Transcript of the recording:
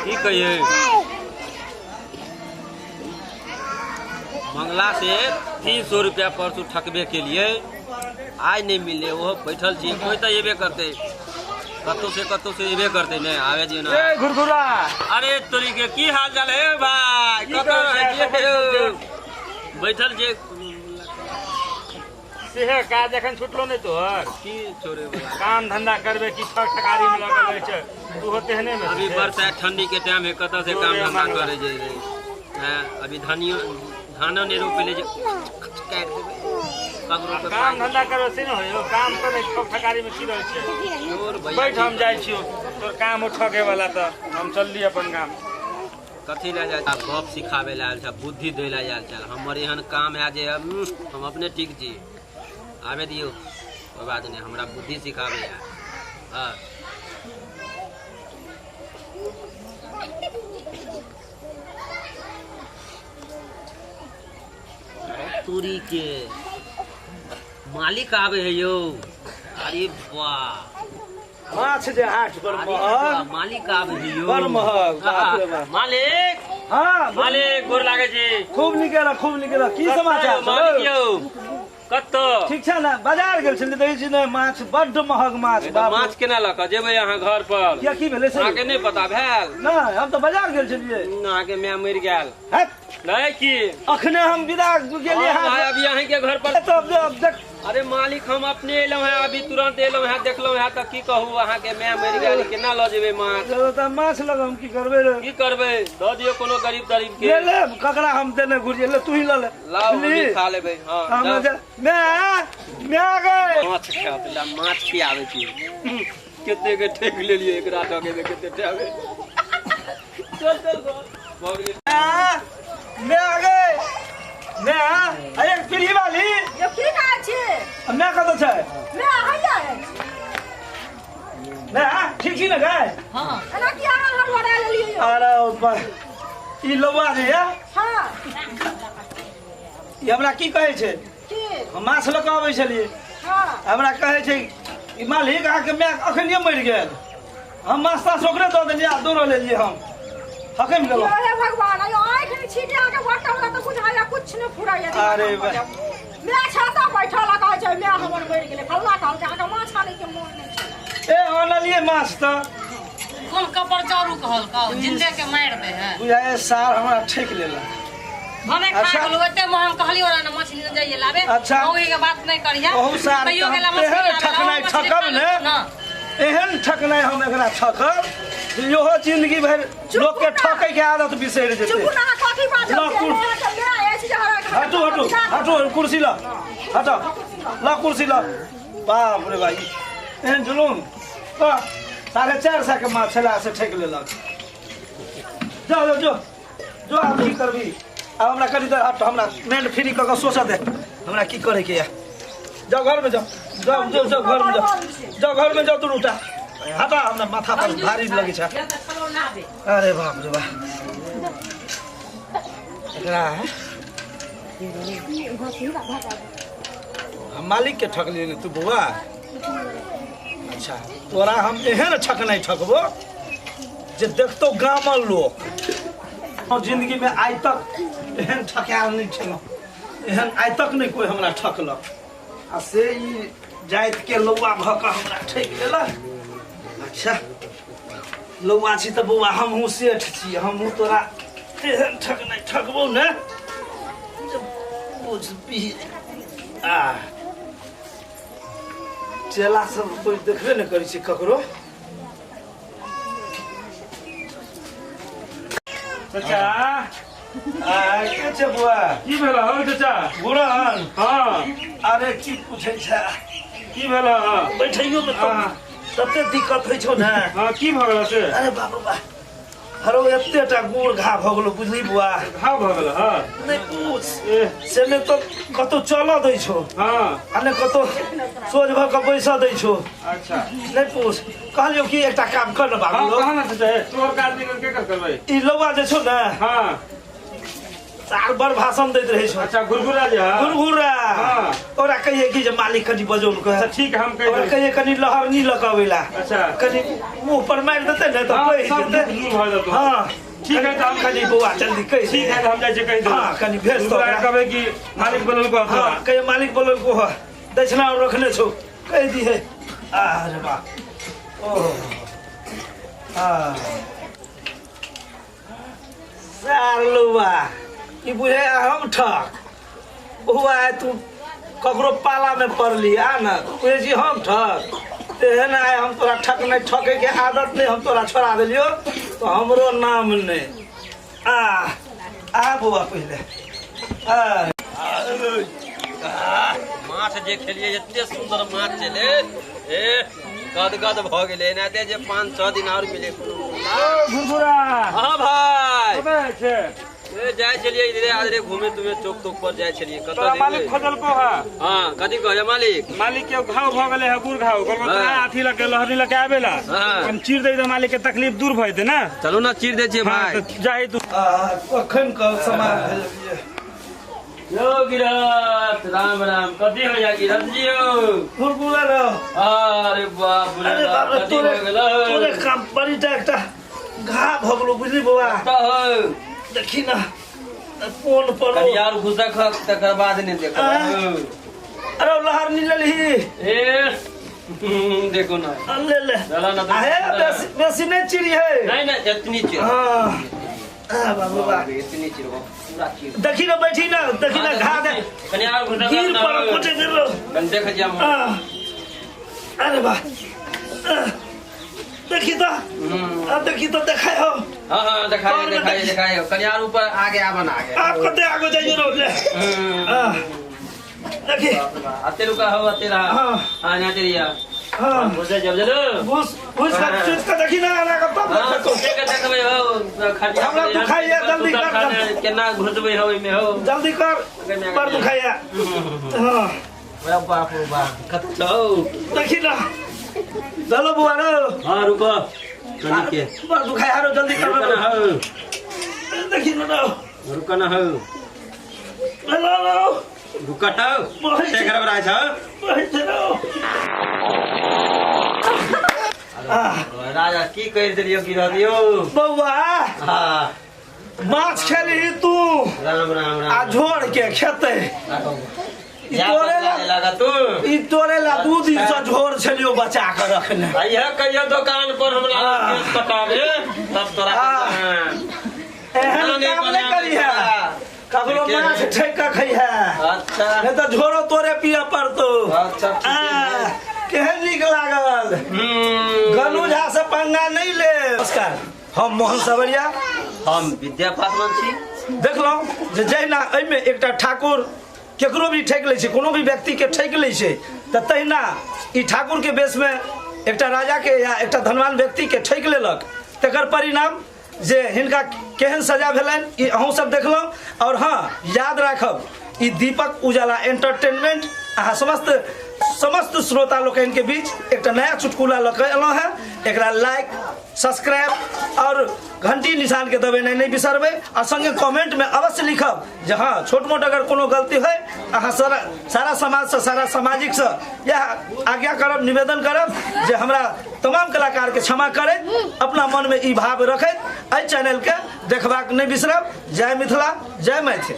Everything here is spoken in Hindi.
की कहिए मंगला से 300 रुपया परसों ठकबे के लिए आज नहीं मिले वो बैठल छी कोई तो एबे करते कतो से एबे करते नहीं आवे जी ना घुरघुरा अरे तोरी के की हाल चाल है भाई कतो रहे बैठल जे सेहे का जखन छुटलो नहीं तोहर की छोरे वाला काम धंधा करबे की ठकारी में लगल रहे छै तू होते हने में अभी बरसात ठंडी के टाइम है कतो से काम धंधा करे जे हैं अभी धान ने रोपे ले काट देबे कगरो पे काम धंधा करबे से न होयो काम करे ठकारी में की रहे छै बैठ हम जाय छियो तोर काम उठके वाला त हम चलली अपन काम कथी ले जा गप सिखावे ला आयल छ बुद्धि दे ला आयल छ हमर एहन काम है जे हम अपने ठीक छी आवे दियो कोई बात नहीं हमरा बुद्धि सिखावे है हां तूरी के मालिक आवे है यो अरे वाह माछ जे हाट पर महग मालिक आवे है यो बड़ महग बाप रे बाप मालिक हां मालिक गोर लागे छी खूब निकेला की समाचार मालिक यौ कत्तो ठीक छै ना बाजार गेल छलिए देखै छी ने माछ बड्ड महग माछ बाप माछ केना लक जेबै अहाँ घर पर क्या की भेलै से अहाँके नहीं पता भेल ना हम तो बाजार गेल छलिए अहाँके मैं मर गेल हट नहीं की अखने हम विदा गेलिए हां अभी अहीं के घर पर तो देख अरे मालिक हम अपने एलौ है अभी तुरंत एलौ है देखलौ है त की कहू अहाँ के मैं मर गेल केना ल जेबै माछ त माछ लग हम की करबै रे की करबै द दियो कोनो गरीब दरीब के ले ककरा हम देने घुरिए ले तू ही ले लाओ हम खा लेबै हां मैं आ गए माछ खातला माछ खियावे छी केते के ठेक लेलिए एकरा ठके में केते ठेके चल मैं आ गए मैं अरे पीढ़ी वाली ये की काज छै मैं कत छै मैं आया है मैं ठीक छी न गए हां एना की आहा हर वड़ा लेलिए अरे ऊपर ई लोबा जे है हां ई हमरा की कहै छै की हम माछ लऽ कऽ आबै छलिए हां हमरा कहै छै ई मालिक अहाँ के मैं अखनिए मर गेल हम मास्ता सोकरे दऽ देलिए आ दोनो लेलिए हम हकम गेलो हे भगवान आयो आंख में छीटे आके वाटा वाला तो बुझाया कुछ न फुराया अरे मैं छाता बैठा लगा छै मैं हमर मर गेले फल्ला कहल के आके माछ खाने के मोन नहीं छै ए आनलिए माछ त कौन कपर चारू कहल का जिंदे के मार दे है बुझाए सार हमरा ठेक लेला हमें खा गेलो एते में हम कहलियो ना मछली न जाइए लाबे अच्छा ओही के बात नहीं करिया बहुत सार तइयो गेला मछली ठकनाइ ठकब ने एहन ठकनाइ हम एकरा ठकब इहो जिंदगी भर लोग के ठकै के आदत बिसर जेतै चुप ना काकी बात हटो कुर्सी ला हटा ला कुर्सी ला बाप रे भाई एहन जुलूम 450 के माछ छला से ठेक लेलक जो आप की करबी अब हमरा कनी देर हट हमरा मैंड फ्री क के सोचा दे हमरा की करे के है जाओ घर में जाओ घर में जाओ तू उठा हटा हमरा माथा पर भारी लगे छ अरे बाप रे बाप एकरा हम मालिक के ठक लिए तू बुआ अच्छा तोरा हम एहन ठक नहीं ठकबो जे देखतो गामल लोग और जिंदगी में आज तक एहन ठकाल नहीं छलो एहन आज तक नहीं कोई हमरा ठकलक आ से ई जाइत के लौआ भ के हमरा ठक लेलक अच्छा लौआ छी त बौआ हमहू सेठ छी हमहू तोरा एहन ठक नहीं ठकबो ने बुझबी आ चेला सब कोई देखबे न करी छै ककरो चाचा के छै बुआ की भेल हो चाचा बुढ़न हां अरे की पूछै छै की भेल बैठैयो में तो तते दिक्कत होइ छौ ने हां की भ गेल से अरे बाबू बा हरो एतेटा गोड़ घा भ गेलो बुझली बुआ घाव भ गेल हां नहीं पूछ से ने तो कतो चला दै छौ हां आ ने कतो सोझ भ के बैसा दै छौ अच्छा नहीं पूछ कहलियो कि एकटा काम कर न बाबू कहां ना चाचा तोर काज निकल के करबै ई लौआ जे छौ ने हां साल भर भाषण देते रहे छो। अच्छा गुरगुरा जे है गुरगुरा हाँ। ओरा कहिए कि जे मालिक कनी बजौल के अच्छा ठीक है हम कह ओरा देब कहिए कनी लहर नहीं लकावेला अच्छा कनी मुंह पर मार देते न तो हाँ, कह सब देते दूर हो जातो हां ठीक है तो हम कनी बुआ जल्दी कह ठीक है तो हम जाय छै कह देब हां कनी भेज तो गुरगुरा कहबे कि मालिक बोलल को हां कहिए मालिक बोलल को है दक्षिणा रखने छो कह दी है अरे वाह ओ हां सालुआ ई बुझे हम ठक हुआ है तू ककरो पाला में पड़ली आ ना बुझे छी हम ठक तेहन आए हम तोरा ठक नहीं ठके के आदत नहीं हम तोरा छोड़ा देलियो तो हमरो नाम नहीं आ बुआ पहले माछ जे खेलिए एते सुंदर माछ चले ए गदगद भ गेले एनाते जे 5-6 दिन और मिले गुरगुरा हां भाई कबे छै ए जाय छलिए इधरे आधरे घूमे तुमे चौक तौक पर जाय छलिए कत तोरा मालिक खोजल को है हां कथि कहले मालिक मालिक के घाव भ गेले है गुर घाव गलबा आथी लगे लहरी लगे आवेला हाँ। हम चीर दे तो मालिक के तकलीफ दूर भ जेते ना चलो ना चीर दे छिए हाँ, भाई तो जाहि तू कखन का समाज यो गिरत राम राम कथि हो या गिरत जी हो गुरगुरा रहो अरे बाप रे अरे बाप रे कथि हो गेलो तोरे काम बड़ी एकटा घा भगलो बुझली बौआ त हो देखी ना फोन पर कनी यार घुसा खक तकर बाद ने देखो अरे लहर नहीं लेली ए देखो ना ले ले चला ना तो आहे बेसी नहीं चिड़ी है नहीं ना इतनी चिर हाँ बाबू बा इतनी चिर पूरा चिर देखी ना बैठी ना देखी ना घा दे कनी यार घुसा गिर पर कुछ गिरो कन देख जा अरे बा देखी तो अब देखी तो दिखाए हो हां हां दिखाइए कनी यार ऊपर आगे आवन आगे आपको दे आगे जाइए रोड ले देखी अते रुका हो अते रहा हाँ। हां ना तेरिया हाँ घुसे जब जलो घुस घुस का चुच का देखी ना ना का तब हां देखो घुसे के देखबे हो खटिया हमरा दुखाइया जल्दी कर केना घुसबे हो में हो जल्दी कर पर दुखाइया हाँ बड़ा बाप रे बाप कत छौ देखी ना चलो बुआ रो हां रुको कनी के पर दुखाइया रो जल्दी कर रुका ना हो देखी ना रो रुका ना हो लो रुका हो ते घर बरा छ बैठ रो राजा की कह दिलियो गिरा दियो बउआ हां माछ खेली तू राम राम राम आ झोड़ के खेते या लगा तू ई तोरे ला 2 दिन से झोड़ छलियो बचा के रखने आइया कहियो दुकान पर हमरा केस कटावे तब तोरा एहन काम नहीं करी है ककरो माछ ठेक के खई है अच्छा नहीं तो झोड़ो तोरे पिया पड़तो अच्छा केहन नीक लागल गनु झा से पंगा नहीं ले नमस्कार हम मोहन सवरिया हम विद्या पासवान छी देखलौं जे जहिना एहिमे एकटा ठाकुर केकरो भी ठेक लै छै कोनो भी व्यक्ति के ठेक लै छै त तहिना ई ठाकुर के बेस में एकटा राजा के या एकटा धनवान व्यक्ति के ठेक लेलक तकर परिणाम जे हिनका केहन सजा भेलनि ई अहूँ सब देखलौं और हाँ याद राखब ई दीपक उजाला एंटरटेनमेंट अहाँ समस्त श्रोता लोकन के बीच एक नया चुटकुला लऽ कऽ एलहुँ है एकरा लाइक सब्सक्राइब और घंटी निशान के दबेनाइ नहीं बिसरबै और संगे कमेंट में अवश्य लिखब जे हाँ छोट मोट अगर कोनो गलती है अहाँ सारा समाज से सारा सामाजिक से यह आज्ञा करब निवेदन करब जे हमरा तमाम कलाकार के क्षमा करैत अपना मन में ई भाव रखैत एहि चैनल के देखबाक नहीं बिसरब। जय मिथिला जय मैथिल।